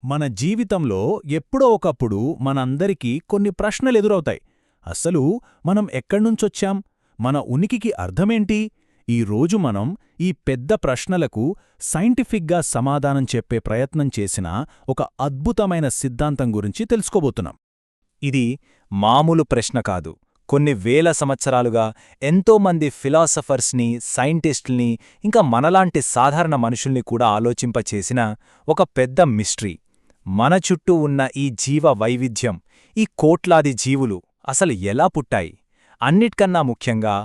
మన జీవితంలో ఎప్పుడో ఒకప్పుడు మనందరికీ కొన్ని ప్రశ్నలెదురవుతాయి. అసలు మనం ఎక్కడ్నుంచొచ్చాం? మన ఉనికికి అర్థమేంటి? ఈ రోజు మనం ఈ పెద్ద ప్రశ్నలకు సైంటిఫిక్గా సమాధానం చెప్పే ప్రయత్నం చేసిన ఒక అద్భుతమైన సిద్ధాంతం గురించి తెలుసుకోబోతున్నాం. ఇది మామూలు ప్రశ్న కాదు. కొన్ని వేల సంవత్సరాలుగా ఎంతోమంది ఫిలాసఫర్స్ని, సైంటిస్టుల్ని, ఇంకా మనలాంటి సాధారణ మనుషుల్ని కూడా ఆలోచింపచేసిన ఒక పెద్ద మిస్టరీ. మన చుట్టూ ఉన్న ఈ జీవ వైవిధ్యం, ఈ కోట్లాది జీవులు అసలు ఎలా పుట్టాయి? అన్నిటికన్నా ముఖ్యంగా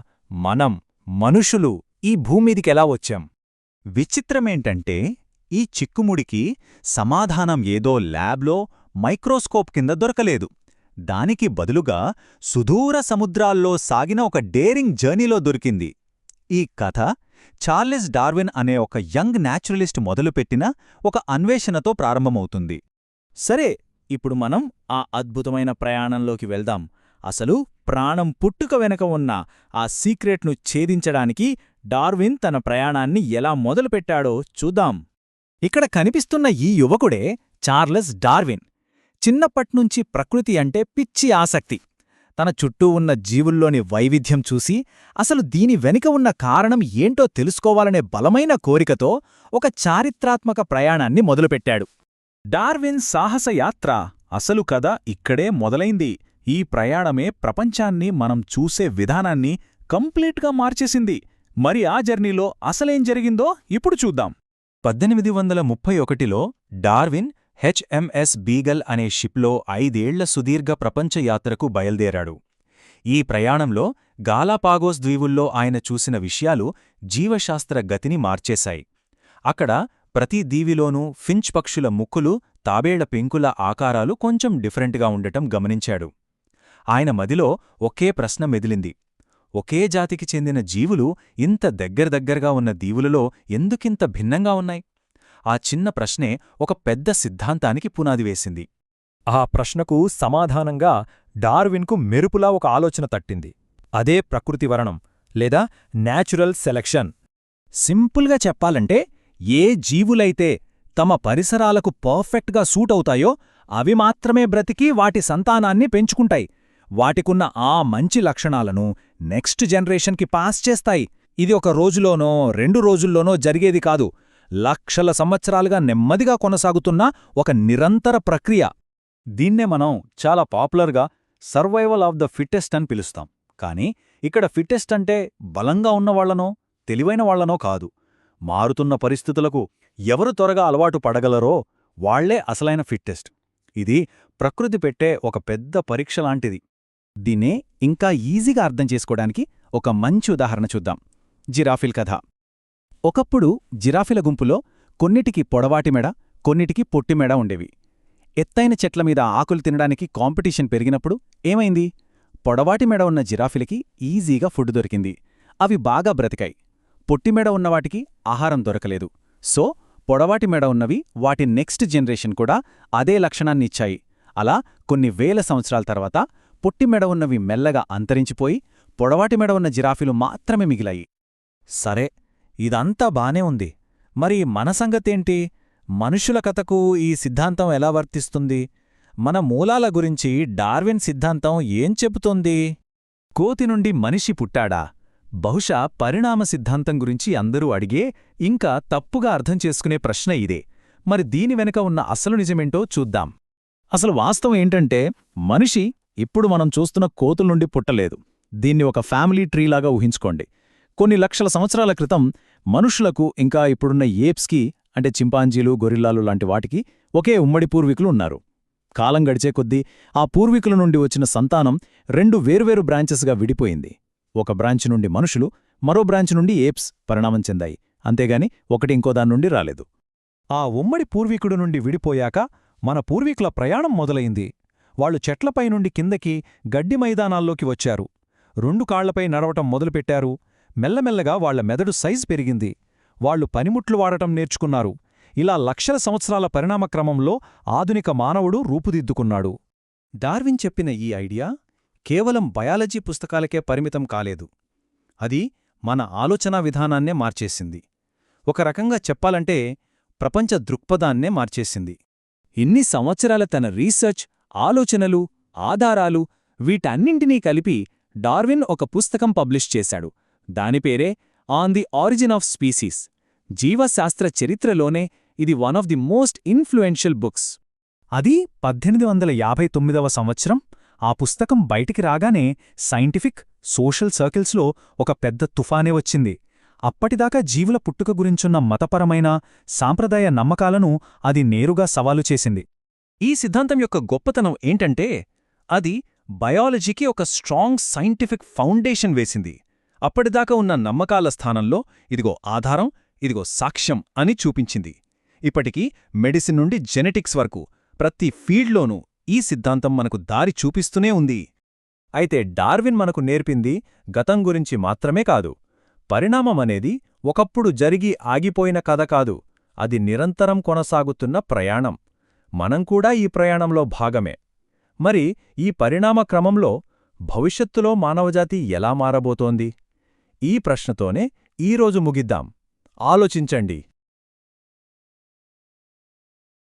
మనుషులు ఈ భూమ్మీదికెలా వచ్చాం? విచిత్రమేంటంటే ఈ చిక్కుముడికి సమాధానం ఏదో ల్యాబ్లో మైక్రోస్కోప్ కింద దొరకలేదు. దానికి బదులుగా సుదూర సముద్రాల్లో సాగిన ఒక డేరింగ్ జర్నీలో దొరికింది. ఈ కథ చార్లెస్ డార్విన్ అనే ఒక యంగ్ న్యాచురలిస్ట్ మొదలుపెట్టిన ఒక అన్వేషణతో ప్రారంభమవుతుంది. సరే, ఇప్పుడు మనం ఆ అద్భుతమైన ప్రయాణంలోకి వెళ్దాం. అసలు ప్రాణం పుట్టుక వెనక ఉన్న ఆ సీక్రెట్ను ఛేదించడానికి డార్విన్ తన ప్రయాణాన్ని ఎలా మొదలుపెట్టాడో చూద్దాం. ఇక్కడ కనిపిస్తున్న ఈ యువకుడే చార్లెస్ డార్విన్. చిన్నప్పట్నుంచి ప్రకృతి అంటే పిచ్చి ఆసక్తి. తన చుట్టూ ఉన్న జీవుల్లోని వైవిధ్యం చూసి అసలు దీని వెనుక ఉన్న కారణం ఏంటో తెలుసుకోవాలనే బలమైన కోరికతో ఒక చారిత్రాత్మక ప్రయాణాన్ని మొదలుపెట్టాడు. డార్విన్ సాహసయాత్ర అసలు కథ ఇక్కడే మొదలైంది. ఈ ప్రయాణమే ప్రపంచాన్ని మనం చూసే విధానాన్ని కంప్లీట్గా మార్చేసింది. మరి ఆ జర్నీలో అసలేం జరిగిందో ఇప్పుడు చూద్దాం. 1831లో డార్విన్ హెచ్ఎంఎస్ బీగల్ అనే షిప్లో 5 ఏళ్ల సుదీర్ఘ ప్రపంచయాత్రకు బయల్దేరాడు. ఈ ప్రయాణంలో గాలాపాగోస్ ద్వీవుల్లో ఆయన చూసిన విషయాలు జీవశాస్త్ర గతిని మార్చేశాయి. అక్కడ ప్రతి దీవిలోనూ ఫించ్ పక్షుల ముక్కులు, తాబేళ్ల పెంకుల ఆకారాలు కొంచెం డిఫరెంట్గా ఉండటం గమనించాడు. ఆయన మదిలో ఒకే ప్రశ్న మెదిలింది. ఒకే జాతికి చెందిన జీవులు ఇంత దగ్గరగా ఉన్న దీవులలో ఎందుకింత భిన్నంగా ఉన్నాయి? ఆ చిన్న ప్రశ్నే ఒక పెద్ద సిద్ధాంతానికి పునాది వేసింది. ఆ ప్రశ్నకు సమాధానంగా డార్విన్కు మెరుపులా ఒక ఆలోచన తట్టింది. అదే ప్రకృతి వరణం లేదా న్యాచురల్ సెలక్షన్. సింపుల్గా చెప్పాలంటే, ఏ జీవులైతే తమ పరిసరాలకు పర్ఫెక్ట్గా సూటవుతాయో అవి మాత్రమే బ్రతికి వాటి సంతానాన్ని పెంచుకుంటాయి. వాటికున్న ఆ మంచి లక్షణాలను నెక్స్ట్ జనరేషన్కి పాస్ చేస్తాయి. ఇది ఒక రోజులోనో 2 రోజుల్లోనో జరిగేది కాదు. లక్షల సంవత్సరాలుగా నెమ్మదిగా కొనసాగుతున్న ఒక నిరంతర ప్రక్రియ. దీన్నే మనం చాలా పాపులర్గా సర్వైవల్ ఆఫ్ ద ఫిట్టెస్ట్ అని పిలుస్తాం. కానీ ఇక్కడ ఫిట్టెస్ట్ అంటే బలంగా ఉన్నవాళ్లనో తెలివైన వాళ్లనో కాదు. మారుతున్న పరిస్థితులకు ఎవరు త్వరగా అలవాటు పడగలరో వాళ్లే అసలైన ఫిట్టెస్ట్. ఇది ప్రకృతి పెట్టే ఒక పెద్ద పరీక్ష లాంటిది. దీన్నే ఇంకా ఈజీగా అర్థం చేసుకోవడానికి ఒక మంచి ఉదాహరణ చూద్దాం. జిరాఫిల్ కథ. ఒకప్పుడు జిరాఫిల గుంపులో కొన్నిటికి పొడవాటి మెడ, కొన్నిటికి పొట్టి మెడ ఉండేవి. ఎత్తైన చెట్లమీద ఆకులు తినడానికి కాంపిటీషన్ పెరిగినప్పుడు ఏమైంది? పొడవాటి మెడ ఉన్న జిరాఫిలకి ఈజీగా ఫుడ్ దొరికింది. అవి బాగా బ్రతికాయి. పొట్టిమెడ ఉన్నవాటికి ఆహారం దొరకలేదు. సో పొడవాటి మెడ ఉన్నవి వాటి నెక్స్ట్ జనరేషన్ కూడా అదే లక్షణాన్నిచ్చాయి. అలా కొన్ని వేల సంవత్సరాల తర్వాత పొట్టిమెడ ఉన్నవి మెల్లగా అంతరించిపోయి పొడవాటి మెడ ఉన్న జిరాఫీలు మాత్రమే మిగిలాయి. సరే, ఇదంతా బానే ఉంది. మరి మన సంగతేంటి? మనుషుల కథకు ఈ సిద్ధాంతం ఎలా వర్తిస్తుంది? మన మూలాల గురించి డార్విన్ సిద్ధాంతం ఏం చెబుతోంది? కోతి నుండి మనిషి పుట్టాడా? బహుశా పరిణామ సిద్ధాంతం గురించి అందరూ అడిగే, ఇంకా తప్పుగా అర్థం చేసుకునే ప్రశ్న ఇదే. మరి దీని వెనుక ఉన్న అసలు నిజమేంటో చూద్దాం. అసలు వాస్తవం ఏంటంటే, మనిషి ఇప్పుడు మనం చూస్తున్న కోతుల నుండి పుట్టలేదు. దీన్ని ఒక ఫ్యామిలీ ట్రీలాగా ఊహించుకోండి. కొన్ని లక్షల సంవత్సరాల క్రితం మనుషులకు ఇంకా ఇప్పుడున్న ఏప్స్కి, అంటే చింపాంజీలు, గొరిల్లాలు లాంటి వాటికి ఒకే ఉమ్మడి పూర్వీకులు ఉన్నారు. కాలం గడిచే కొద్దీ ఆ పూర్వీకుల నుండి వచ్చిన సంతానం 2 వేర్వేరు బ్రాంచెస్గా విడిపోయింది. ఒక బ్రాంచ్ నుండి మనుషులు, మరో బ్రాంచ్ నుండి ఏప్స్ పరిణామం చెందాయి. అంతేగాని ఒకటి ఇంకోదాని నుండి రాలేదు. ఆ ఉమ్మడి పూర్వీకుడు నుండి విడిపోయాక మన పూర్వీకుల ప్రయాణం మొదలైంది. వాళ్లు చెట్లపై నుండి కిందకి గడ్డి మైదానాల్లోకి వచ్చారు. 2 కాళ్లపై నడవటం మొదలుపెట్టారు. మెల్లమెల్లగా వాళ్ల మెదడు సైజు పెరిగింది. వాళ్లు పనిముట్లు వాడటం నేర్చుకున్నారు. ఇలా లక్షల సంవత్సరాల పరిణామక్రమంలో ఆధునిక మానవుడు రూపుదిద్దుకున్నాడు. డార్విన్ చెప్పిన ఈ ఐడియా కేవలం బయాలజీ పుస్తకాలకే పరిమితం కాలేదు. అది మన ఆలోచనా విధానాన్నే మార్చేసింది. ఒక రకంగా చెప్పాలంటే ప్రపంచ దృక్పథాన్నే మార్చేసింది. ఇన్ని సంవత్సరాల తన రీసెర్చ్, ఆలోచనలు, ఆధారాలు వీటన్నింటినీ కలిపి డార్విన్ ఒక పుస్తకం పబ్లిష్ చేశాడు. దానిపేరే on the origin of species. జీవశాస్త్ర చరిత్రలోనే ఇది one of the most influential books. అది 1859వ సంవత్సరం. ఆ పుస్తకం బయటికి రాగానే సైంటిఫిక్, సోషల్ సర్కిల్స్లో ఒక పెద్ద తుఫానే వచ్చింది. అప్పటిదాకా జీవుల పుట్టుక గురించున్న మతపరమైన, సాంప్రదాయ నమ్మకాలను అది నేరుగా సవాలు చేసింది. ఈ సిద్ధాంతం యొక్క గొప్పతనం ఏంటంటే అది బయాలజీకి ఒక స్ట్రాంగ్ సైంటిఫిక్ ఫౌండేషన్ వేసింది. అప్పటిదాకా ఉన్న నమ్మకాల స్థానంలో ఇదిగో ఆధారం, ఇదిగో సాక్ష్యం అని చూపించింది. ఇప్పటికీ మెడిసిన్ నుండి జెనెటిక్స్ వరకు ప్రతి ఫీల్డ్లోనూ ఈ సిద్ధాంతం మనకు దారి చూపిస్తూనే ఉంది. అయితే డార్విన్ మనకు నేర్పింది గతం గురించి మాత్రమే కాదు. పరిణామమనేది ఒకప్పుడు జరిగి ఆగిపోయిన కథ కాదు, అది నిరంతరం కొనసాగుతున్న ప్రయాణం. మనం కూడా ఈ ప్రయాణంలో భాగమే. మరి ఈ పరిణామ క్రమంలో భవిష్యత్తులో మానవజాతి ఎలా మారబోతోంది? ఈ ప్రశ్నతోనే ఈరోజు ముగిద్దాం. ఆలోచించండి.